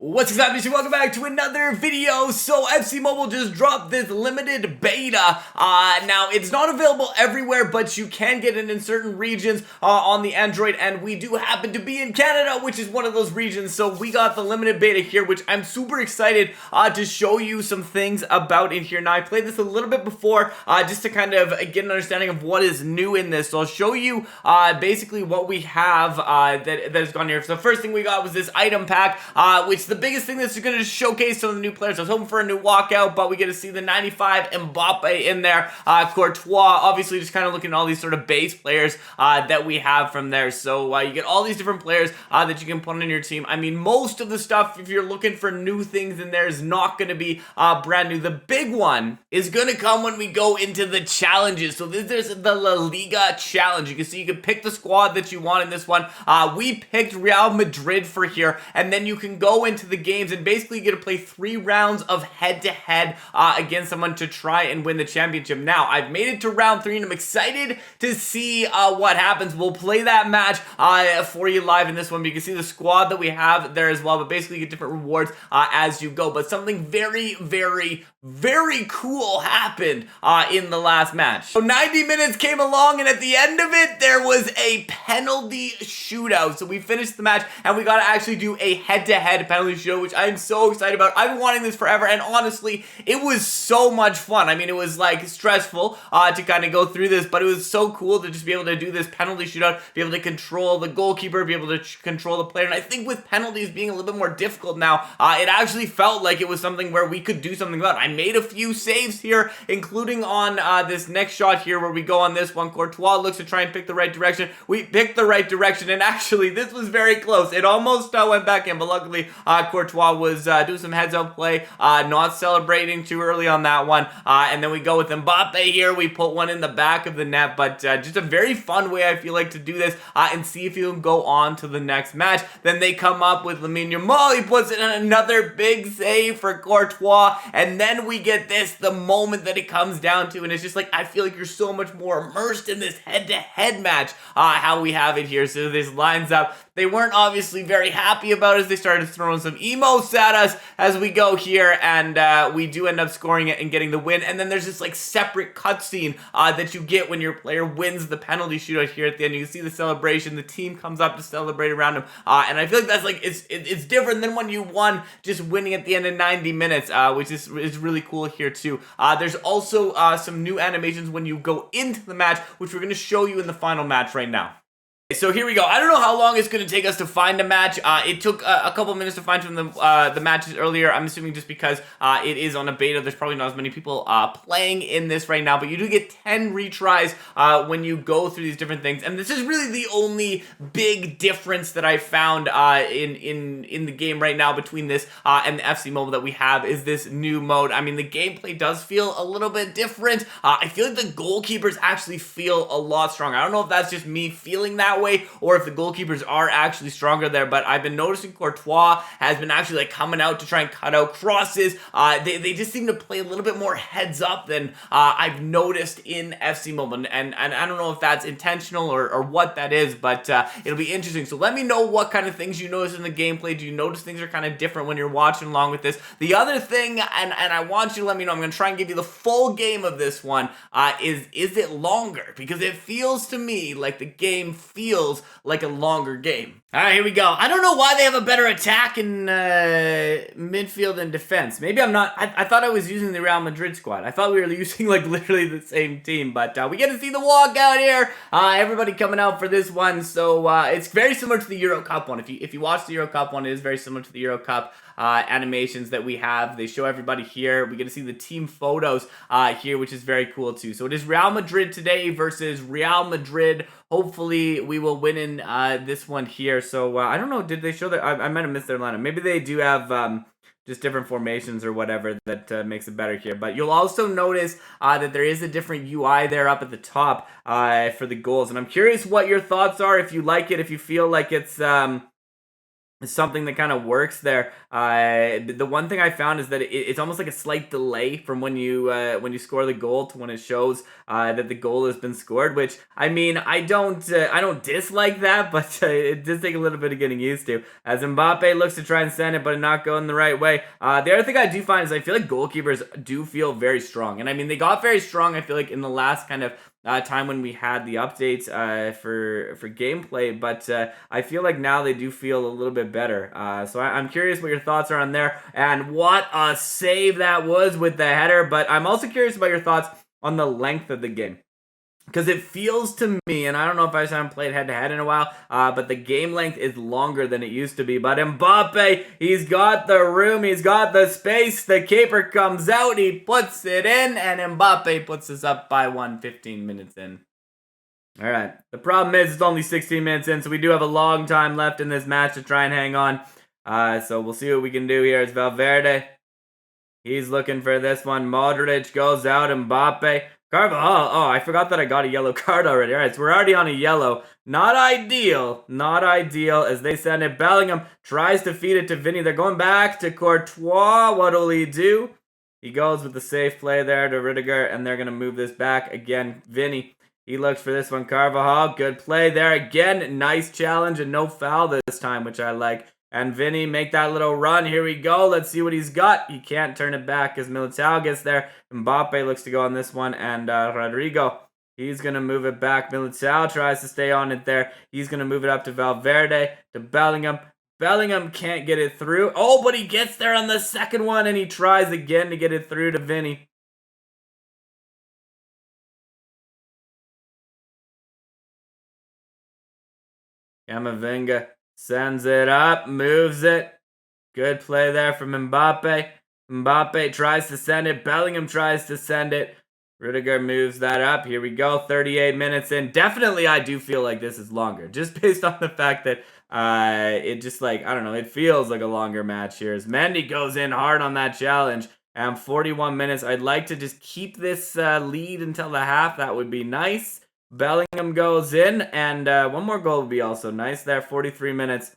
What's up, guys? Welcome back to another video. So FC Mobile just dropped this limited beta. Now it's not available everywhere, but you can get it in certain regions on the Android, and we do happen to be in Canada, which is one of those regions. So we got the limited beta here, which I'm super excited to show you some things about in here. Now I played this a little bit before just to kind of get an understanding of what is new in this. So I'll show you basically what we have that has gone here. So the first thing we got was this item pack, which the biggest thing that's going to showcase some of the new players. I was hoping for a new walkout, but we get to see the 95 Mbappe in there. Courtois, obviously just kind of looking at all these sort of base players that we have from there. So you get all these different players that you can put on your team. I mean, most of the stuff, if you're looking for new things in there, is not going to be brand new. The big one is going to come when we go into the challenges. So there's the LaLiga challenge. You can see you can pick the squad that you want in this one. We picked Real Madrid for here, and then you can go into the games and basically get to play 3 rounds of head-to-head against someone to try and win the championship. Now, I've made it to round 3, and I'm excited to see what happens. We'll play that match for you live in this one. But you can see the squad that we have there as well, but basically you get different rewards as you go. But something very, very, very cool happened in the last match. So 90 minutes came along, and at the end of it, there was a penalty shootout. So we finished the match, and we got to actually do a head-to-head penalty shootout, which I'm so excited about. I've been wanting this forever, and honestly, it was so much fun. I mean, it was like stressful to kind of go through this, but it was so cool to just be able to do this penalty shootout, be able to control the goalkeeper, be able to control the player. And I think with penalties being a little bit more difficult now, it actually felt like it was something where we could do something about it. I made a few saves here, including on this next shot here where we go on this one. Courtois looks to try and pick the right direction. We picked the right direction, and actually this was very close. It almost went back in, but luckily Courtois was doing some heads-up play, not celebrating too early on that one. And then we go with Mbappe here. We put one in the back of the net, but just a very fun way, I feel like, to do this and see if you can go on to the next match. Then they come up with Lamine Yamal. He puts in another big save for Courtois, and then we get this, the moment that it comes down to, and it's just like, I feel like you're so much more immersed in this head-to-head match, how we have it here. So this lines up. They weren't obviously very happy about it as they started throwing some emotes at us as we go here, and we do end up scoring it and getting the win. And then there's this like separate cutscene that you get when your player wins the penalty shootout here at the end. You can see the celebration. The team comes up to celebrate around him, and I feel like that's like it's different than when you won just winning at the end of 90 minutes, which is really cool here too. There's also some new animations when you go into the match, which we're going to show you in the final match right now. So here we go. I don't know how long it's going to take us to find a match. It took a couple minutes to find from the matches earlier. I'm assuming just because it is on a beta, there's probably not as many people playing in this right now. But you do get 10 retries when you go through these different things. And this is really the only big difference that I found in the game right now between this and the FC Mobile that we have is this new mode. I mean, the gameplay does feel a little bit different. I feel like the goalkeepers actually feel a lot stronger. I don't know if that's just me feeling that way or if the goalkeepers are actually stronger there, but I've been noticing Courtois has been actually like coming out to try and cut out crosses. They just seem to play a little bit more heads up than I've noticed in FC Mobile, and I don't know if that's intentional or what that is, but it'll be interesting. So let me know what kind of things you notice in the gameplay. Do you notice things are kind of different when you're watching along with this? The other thing, and I want you to let me know, I'm going to try and give you the full game of this one, is it longer? Because it feels to me like the game feels like a longer game. All right, here we go. I don't know why they have a better attack in midfield and defense. Maybe I'm not. I thought I was using the Real Madrid squad. I thought we were using like literally the same team, but we get to see the walkout here. Everybody coming out for this one. So it's very similar to the Euro Cup one. If you watch the Euro Cup one, it is very similar to the Euro Cup animations that we have. They show everybody here. We get to see the team photos here, which is very cool too. So it is Real Madrid today versus Real Madrid. Hopefully we will win in this one here. So I don't know, did they show that? I might have missed their lineup. Maybe they do have just different formations or whatever that makes it better here. But you'll also notice that there is a different UI there up at the top for the goals. And I'm curious what your thoughts are, if you like it, if you feel like it's something that kind of works there. The one thing I found is that it's almost like a slight delay from when you score the goal to when it shows that the goal has been scored. Which, I mean, I don't dislike that, but it does take a little bit of getting used to. As Mbappe looks to try and send it, but not going the right way. The other thing I do find is I feel like goalkeepers do feel very strong, and I mean they got very strong. I feel like in the last kind of time when we had the updates for gameplay, but I feel like now they do feel a little bit better. So I'm curious what your thoughts are on there, and what a save that was with the header. But I'm also curious about your thoughts on the length of the game. Because it feels to me, and I don't know if I haven't played head-to-head in a while, but the game length is longer than it used to be. But Mbappe, he's got the room, he's got the space, the keeper comes out, he puts it in, and Mbappe puts us up by 15 minutes in. Alright, the problem is it's only 16 minutes in, so we do have a long time left in this match to try and hang on. So we'll see what we can do here. It's Valverde. He's looking for this one. Modric goes out, Mbappe. Carvajal, oh, I forgot that I got a yellow card already. All right, so we're already on a yellow. Not ideal. Not ideal as they send it. Bellingham tries to feed it to Vinny. They're going back to Courtois. What'll he do? He goes with the safe play there to Rudiger, and they're going to move this back. Again, Vinny, he looks for this one. Carvajal, good play there. Again, nice challenge and no foul this time, which I like. And Vinny, make that little run. Here we go. Let's see what he's got. He can't turn it back as Militao gets there. Mbappe looks to go on this one. And Rodrigo, he's going to move it back. Militao tries to stay on it there. He's going to move it up to Valverde, to Bellingham. Bellingham can't get it through. Oh, but he gets there on the second one. And he tries again to get it through to Vinny. Camavinga sends it up, moves it. Good play there from Mbappe. Mbappe tries to send it. Bellingham tries to send it. Rudiger moves that up. Here we go, 38 minutes in. Definitely, I do feel like this is longer. Just based on the fact that it just like, I don't know, it feels like a longer match here. As Mendy goes in hard on that challenge. 41 minutes. I'd like to just keep this lead until the half. That would be nice. Bellingham goes in, and one more goal would be also nice there. 43 minutes.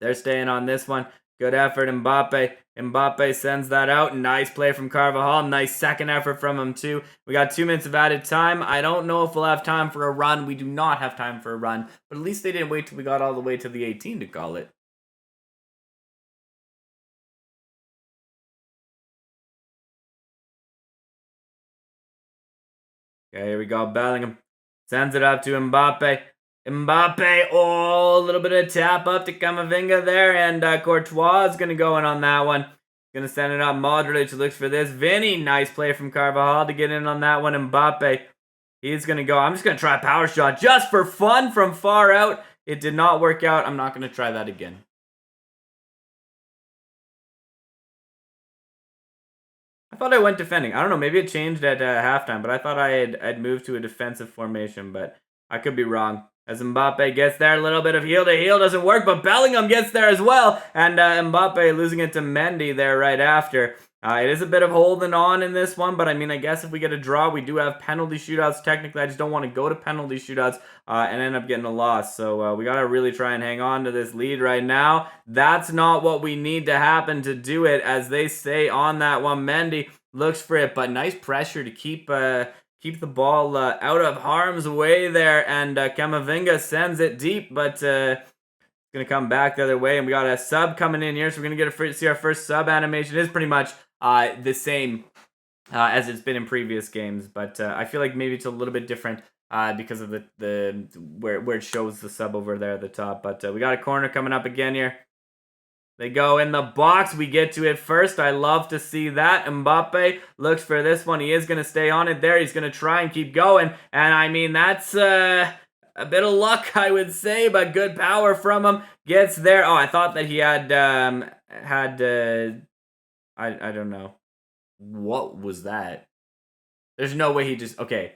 They're staying on this one. Good effort, Mbappe. Mbappe sends that out. Nice play from Carvajal. Nice second effort from him, too. We got 2 minutes of added time. I don't know if we'll have time for a run. We do not have time for a run. But at least they didn't wait till we got all the way to the 18 to call it. Okay, here we go. Bellingham sends it up to Mbappe. Mbappe, oh, a little bit of tap up to Camavinga there, and Courtois is going to go in on that one. Going to send it up. Modric looks for this. Vinny, nice play from Carvajal to get in on that one. Mbappe, he's going to go. I'm just going to try a power shot just for fun from far out. It did not work out. I'm not going to try that again. I thought I went defending. I don't know, maybe it changed at halftime, but I thought I'd moved to a defensive formation, but I could be wrong. As Mbappe gets there, a little bit of heel to heel doesn't work, but Bellingham gets there as well, and Mbappe losing it to Mendy there right after. It is a bit of holding on in this one, but I mean, I guess if we get a draw, we do have penalty shootouts. Technically, I just don't want to go to penalty shootouts and end up getting a loss. So we got to really try and hang on to this lead right now. That's not what we need to happen to do it, as they stay on that one. Mendy looks for it, but nice pressure to keep the ball out of harm's way there, and Camavinga sends it deep, but it's going to come back the other way, and we got a sub coming in here, so we're going to get see our first sub animation. It is pretty much the same as it's been in previous games, but I feel like maybe it's a little bit different because of the where it shows the sub over there at the top, but we got a corner coming up again here. They go in the box. We get to it first. I love to see that. Mbappe looks for this one. He is going to stay on it there. He's going to try and keep going. And I mean, that's a bit of luck, I would say, but good power from him. Gets there. Oh, I thought that he had, I don't know. What was that? There's no way he just, okay.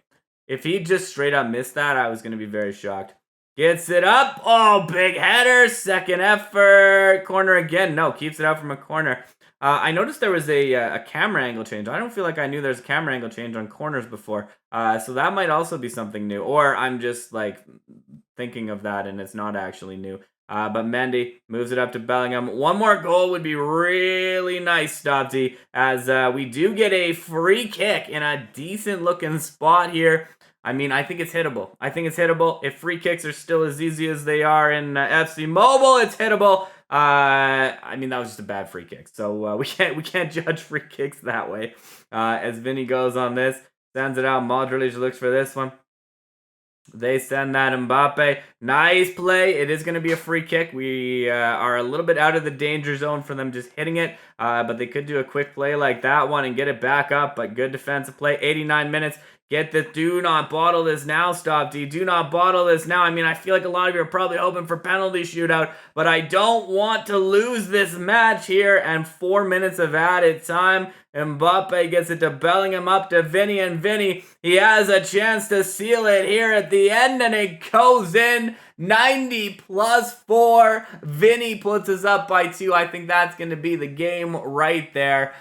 If he just straight up missed that, I was going to be very shocked. Gets it up. Oh, big header. Second effort. Corner again. No, keeps it out from a corner. I noticed there was a camera angle change. I don't feel like I knew there's a camera angle change on corners before. So that might also be something new. Or I'm just like thinking of that and it's not actually new. But Mendy moves it up to Bellingham. One more goal would be really nice, Stopde, as we do get a free kick in a decent looking spot here. I mean, I think it's hittable. I think it's hittable. If free kicks are still as easy as they are in FC Mobile, it's hittable. I mean, that was just a bad free kick. So we can't judge free kicks that way. As Vinny goes on this, sends it out. Modric looks for this one. They send that Mbappe. Nice play. It is going to be a free kick. We are a little bit out of the danger zone for them just hitting it. But they could do a quick play like that one and get it back up. But good defensive play. 89 minutes. Get the do not bottle this now, Stopde. Do not bottle this now. I mean, I feel like a lot of you are probably hoping for penalty shootout, but I don't want to lose this match here. And 4 minutes of added time. Mbappe gets it to Bellingham, up to Vinny, and Vinny, he has a chance to seal it here at the end, and it goes in. 90+4. Vinny puts us up by 2. I think that's going to be the game right there.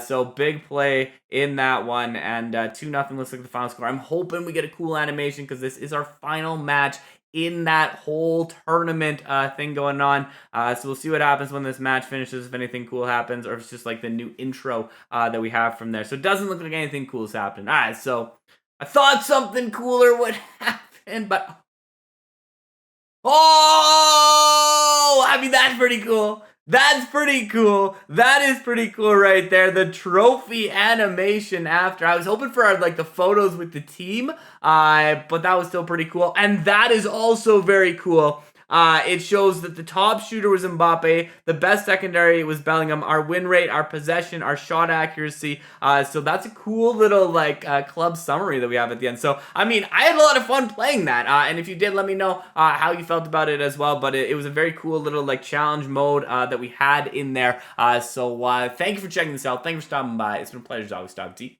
So big play in that one, and 2-0 looks like the final score. I'm hoping we get a cool animation because this is our final match in that whole tournament thing going on. So we'll see what happens when this match finishes, if anything cool happens, or if it's just like the new intro that we have from there. So it doesn't look like anything cool is happening. All right, so I thought something cooler would happen, but... Oh! I mean, that's pretty cool. That's pretty cool. That is pretty cool right there. The trophy animation after. I was hoping for like the photos with the team, but that was still pretty cool. And that is also very cool. It shows that the top shooter was Mbappe, the best secondary was Bellingham, our win rate, our possession, our shot accuracy. So that's a cool little like club summary that we have at the end. So I mean, I had a lot of fun playing that, and if you did, let me know how you felt about it as well. But it was a very cool little like challenge mode that we had in there. So thank you for checking this out. Thank you for stopping by. It's been a pleasure as always, Stopde.